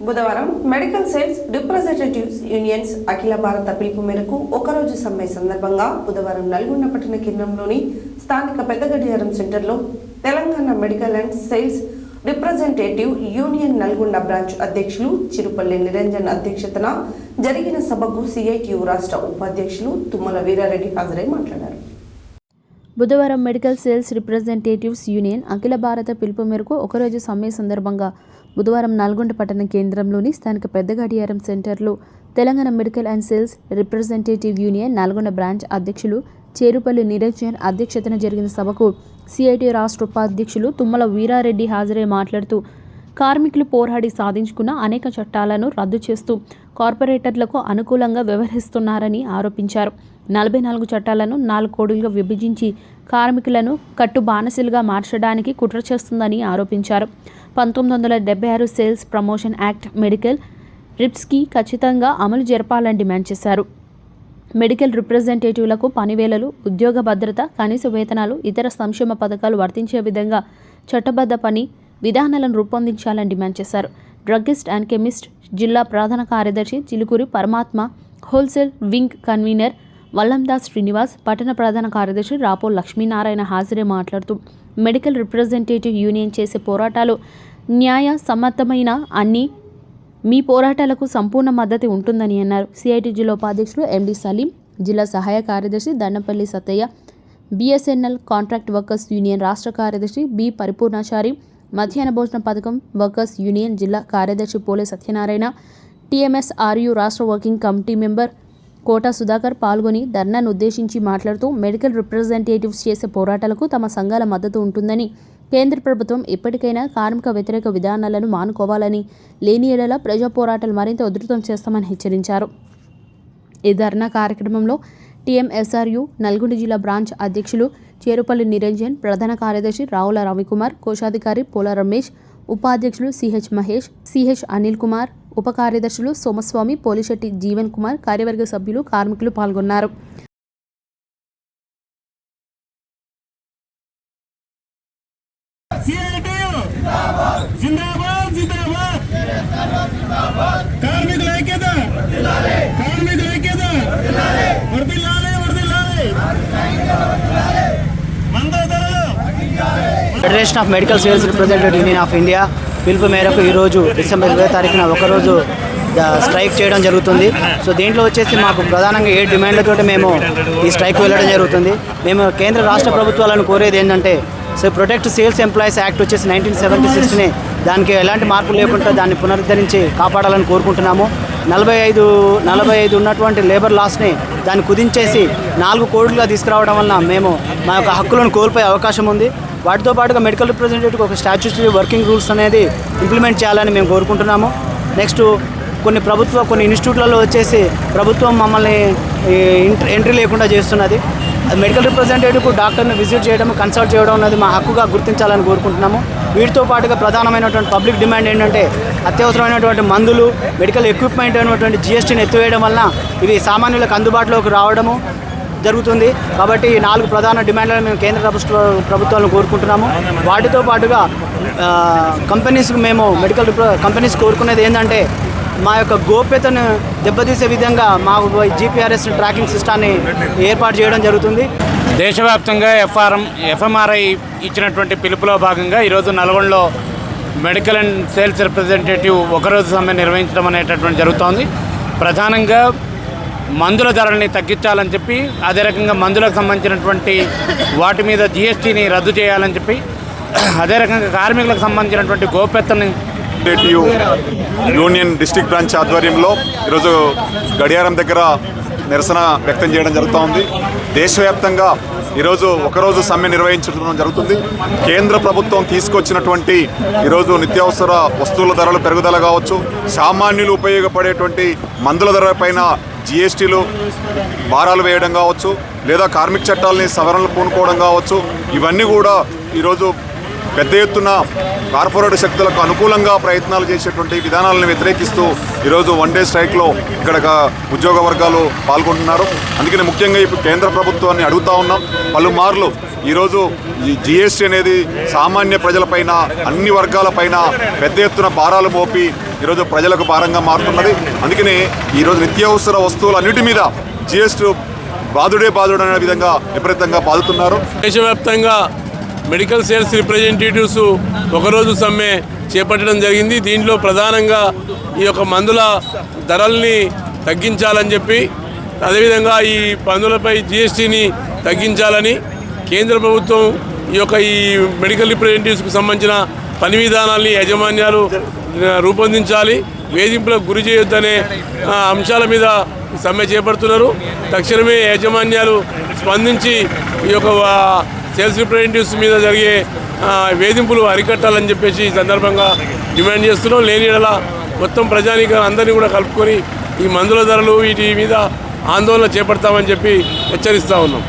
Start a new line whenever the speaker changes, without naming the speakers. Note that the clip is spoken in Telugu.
బుధవారం మెడికల్ సేల్స్ రిప్రజెంటేటివ్స్ యూనియన్స్ అఖిల భారత పిలుపు మేరకు ఒకరోజు సమ్మె సందర్భంగా బుధవారం నల్గొండ పట్టణ కేంద్రంలోని స్థానిక పెద్దగడియారం సెంటర్లో Telangana medical and sales representative union Nalgonda branch అధ్యక్షులు చిరుపల్లి నిరంజన్ అధ్యక్షతన జరిగిన సభకు సిఐటియు రాష్ట్ర ఉపాధ్యక్షులు తుమ్మల వీరారెడ్డి హాజరై మాట్లాడారు.
బుధవారం మెడికల్ సేల్స్ రిప్రజెంటేటివ్స్ యూనియన్ అఖిల భారత పిలుపు మేరకు ఒకరోజు సమ్మె సందర్భంగా బుధవారం నల్గొండ పట్టణ కేంద్రంలోని స్థానిక పెద్దగడియారం సెంటర్లో Telangana medical and sales representative union Nalgonda branch అధ్యక్షులు చేరుపల్లి నిరంజన్ అధ్యక్షతన జరిగిన సభకు సిఐటి రాష్ట్ర ఉపాధ్యక్షులు తుమ్మల వీరారెడ్డి హాజరై మాట్లాడుతూ కార్మికులు పోరాడి సాధించుకున్న అనేక చట్టాలను రద్దు చేస్తూ కార్పొరేటర్లకు అనుకూలంగా వ్యవహరిస్తున్నారని ఆరోపించారు. 44 చట్టాలను 4 కోడులుగా విభజించి కార్మికులను కట్టు బానిసలుగా మార్చడానికి కుట్ర చేస్తుందని ఆరోపించారు. 1976 సేల్స్ ప్రమోషన్ యాక్ట్ మెడికల్ రిప్స్కి ఖచ్చితంగా అమలు జరపాలని డిమాండ్ చేశారు. మెడికల్ రిప్రజెంటేటివ్లకు పనివేళలు, ఉద్యోగ భద్రత, కనీస వేతనాలు, ఇతర సంక్షేమ పథకాలు వర్తించే విధంగా చట్టబద్ధ పని విధానాలను రూపొందించాలని డిమాండ్ చేశారు. డ్రగ్గిస్ట్ అండ్ కెమిస్ట్ జిల్లా ప్రధాన కార్యదర్శి చిలుకూరి పరమాత్మ, wholesale wing convener Vallandas Srinivas, పట్టణ ప్రధాన కార్యదర్శి రాపో లక్ష్మీనారాయణ హాజరై మాట్లాడుతూ మెడికల్ రిప్రజెంటేటివ్ యూనియన్ చేసే పోరాటాలు న్యాయ సమ్మతమైన అన్ని మీ పోరాటాలకు సంపూర్ణ మద్దతు ఉంటుందని అన్నారు. సిఐటి జిల్లా ఉపాధ్యక్షులు ఎండి సలీం, జిల్లా సహాయ కార్యదర్శి Dandapalli Sattaiah, BSNL contract workers union రాష్ట్ర కార్యదర్శి బి పరిపూర్ణాచారి, మధ్యాహ్న భోజన పథకం వర్కర్స్ యూనియన్ జిల్లా కార్యదర్శి పోలే సత్యనారాయణ, టిఎంఎస్ఆర్యు రాష్ట్ర working committee member Kota Sudhakar పాల్గొని ధర్నాను ఉద్దేశించి మాట్లాడుతూ మెడికల్ రిప్రజెంటేటివ్స్ చేసే పోరాటాలకు తమ సంఘాల మద్దతు ఉంటుందని, కేంద్ర ప్రభుత్వం ఎప్పటికైనా కార్మిక వ్యతిరేక విధానాలను మానుకోవాలని, లేని ఎడల ప్రజా పోరాటాలు మరింత ఉధృతం చేస్తామని హెచ్చరించారు. ఈ ధర్నా కార్యక్రమంలో టీఎంఎస్ఆర్యు నల్గొండ జిల్లా బ్రాంచ్ అధ్యక్షులు చేరుపల్లి నిరంజన్, ప్రధాన కార్యదర్శి రావుల రవికుమార్, కోశాధికారి పోల రమేష్, ఉపాధ్యక్షులు సిహెచ్ మహేష్, సిహెచ్ అనిల్ కుమార్, ఉప కార్యదర్శులు సోమస్వామి, పోలిశెట్టి జీవన్ కుమార్, కార్యవర్గ సభ్యులు, కార్మికులు పాల్గొన్నారు.
Federation of medical sales representative union of India పిలుపు మేరకు ఈరోజు డిసెంబర్ 20 తారీఖున ఒకరోజు స్ట్రైక్ చేయడం జరుగుతుంది. సో దీంట్లో వచ్చేసి మాకు ప్రధానంగా 7 డిమాండ్లతో మేము ఈ స్ట్రైక్ వెళ్ళడం జరుగుతుంది. మేము కేంద్ర రాష్ట్ర ప్రభుత్వాలను కోరేది ఏంటంటే, so protect sales employees act వచ్చేసి 1976ని దానికి ఎలాంటి మార్పు లేకుండా దాన్ని పునరుద్ధరించి కాపాడాలని కోరుకుంటున్నాము. 45 ఉన్నటువంటి లేబర్ లాస్ని దాన్ని కుదించేసి 4 కోడ్లుగా తీసుకురావడం వలన మేము మా యొక్క హక్కులను కోల్పోయే అవకాశం ఉంది. వాటితో పాటుగా మెడికల్ రిప్రజెంటేటివ్ ఒక స్టాట్యూటరీ వర్కింగ్ రూల్స్ అనేది ఇంప్లిమెంట్ చేయాలని మేము కోరుకుంటున్నాము. నెక్స్ట్ కొన్ని ఇన్స్టిట్యూట్లలో వచ్చేసి ప్రభుత్వం మమ్మల్ని ఎంట్రీ లేకుండా చేస్తున్నది. మెడికల్ రిప్రజెంటేటివ్ డాక్టర్ని విజిట్ చేయడం, కన్సల్ట్ చేయడం అనేది మా హక్కుగా గుర్తించాలని కోరుకుంటున్నాము. వీటితో పాటుగా ప్రధానమైనటువంటి పబ్లిక్ డిమాండ్ ఏంటంటే, అత్యవసరమైనటువంటి మందులు, మెడికల్ ఎక్విప్మెంట్ అయినటువంటి జిఎస్టీని ఎత్తివేయడం వలన ఇవి సామాన్యులకు అందుబాటులోకి రావడము జరుగుతుంది. కాబట్టి ఈ 4 ప్రధాన డిమాండ్లను మేము కేంద్ర ప్రభుత్వాలను కోరుకుంటున్నాము. వాటితో పాటుగా మెడికల్ కంపెనీస్ కోరుకునేది ఏంటంటే, మా యొక్క గోప్యతను దెబ్బతీసే విధంగా మా జీపీఆర్ఎస్ ట్రాకింగ్ సిస్టాన్ని ఏర్పాటు చేయడం జరుగుతుంది.
దేశవ్యాప్తంగా ఎఫ్ఎంఆర్ఐ ఇచ్చినటువంటి పిలుపులో భాగంగా ఈరోజు నల్గొండలో మెడికల్ అండ్ సేల్స్ రిప్రజెంటేటివ్ ఒకరోజు సమ్మె నిర్వహించడం అనేటటువంటి జరుగుతోంది. ప్రధానంగా మందుల ధరల్ని తగ్గించాలని చెప్పి, అదే రకంగా మందులకు సంబంధించినటువంటి వాటి మీద జిఎస్టీని రద్దు చేయాలని చెప్పి, అదే రకంగా కార్మికులకు సంబంధించినటువంటి గోప్యతని
యూనియన్ డిస్ట్రిక్ట్ బ్రాంచ్ ఆధ్వర్యంలో ఈరోజు గడియారం దగ్గర నిరసన వ్యక్తం చేయడం జరుగుతూ ఉంది. దేశవ్యాప్తంగా ఈరోజు ఒకరోజు సమ్మె నిర్వహించడం జరుగుతుంది. కేంద్ర ప్రభుత్వం తీసుకొచ్చినటువంటి ఈరోజు నిత్యావసర వస్తువుల ధరలు పెరుగుదల కావచ్చు, సామాన్యులు ఉపయోగపడేటువంటి మందుల ధర పైన జిఎస్టీలు భారాలు వేయడం కావచ్చు, లేదా కార్మిక చట్టాలని సవరణలు పూనుకోవడం కావచ్చు, ఇవన్నీ కూడా ఈరోజు పెద్ద ఎత్తున కార్పొరేట్ శక్తులకు అనుకూలంగా ప్రయత్నాలు చేసేటువంటి విధానాలను వ్యతిరేకిస్తూ ఈరోజు వన్ డే స్ట్రైక్లో ఇక్కడ ఉద్యోగ వర్గాలు పాల్గొంటున్నారు. అందుకని ముఖ్యంగా ఇప్పుడు కేంద్ర ప్రభుత్వాన్ని అడుగుతా ఉన్నాం. పలుమార్లు ఈరోజు ఈ జిఎస్టీ అనేది సామాన్య ప్రజలపైన, అన్ని వర్గాలపైన పెద్ద ఎత్తున భారాలు మోపి ఈరోజు ప్రజలకు భారంగా మారుతున్నది. అందుకని ఈరోజు నిత్యావసర వస్తువులన్నిటి మీద జిఎస్టీ బాధుడే అనే విధంగా విపరీతంగా బాదుతున్నారు.
దేశవ్యాప్తంగా మెడికల్ సేల్స్ రిప్రజెంటేటివ్స్ ఒకరోజు సమ్మె చేపట్టడం జరిగింది. దీంట్లో ప్రధానంగా ఈ యొక్క మందుల ధరల్ని తగ్గించాలని చెప్పి, అదేవిధంగా ఈ మందులపై జిఎస్టీని తగ్గించాలని కేంద్ర ప్రభుత్వం ఈ మెడికల్ రిప్రజెంటేటివ్స్కి సంబంధించిన పని విధానాల్ని యాజమాన్యాలు రూపొందించాలి, వేధింపులకు గురి చేయొద్దనే అంశాల మీద సమ్మె చేపడుతున్నారు. తక్షణమే యాజమాన్యాలు స్పందించి ఈ యొక్క సేల్స్ రిప్రజెంటేటివ్స్ మీద జరిగే వేధింపులు అరికట్టాలని చెప్పేసి ఈ సందర్భంగా డిమాండ్ చేస్తున్నాం. లేని యెడల మొత్తం ప్రజానీకాన్ని అందరినీ కూడా కలుపుకొని ఈ మందుల ధరలు వీటి మీద ఆందోళన చేపడతామని చెప్పి హెచ్చరిస్తూ ఉన్నాం.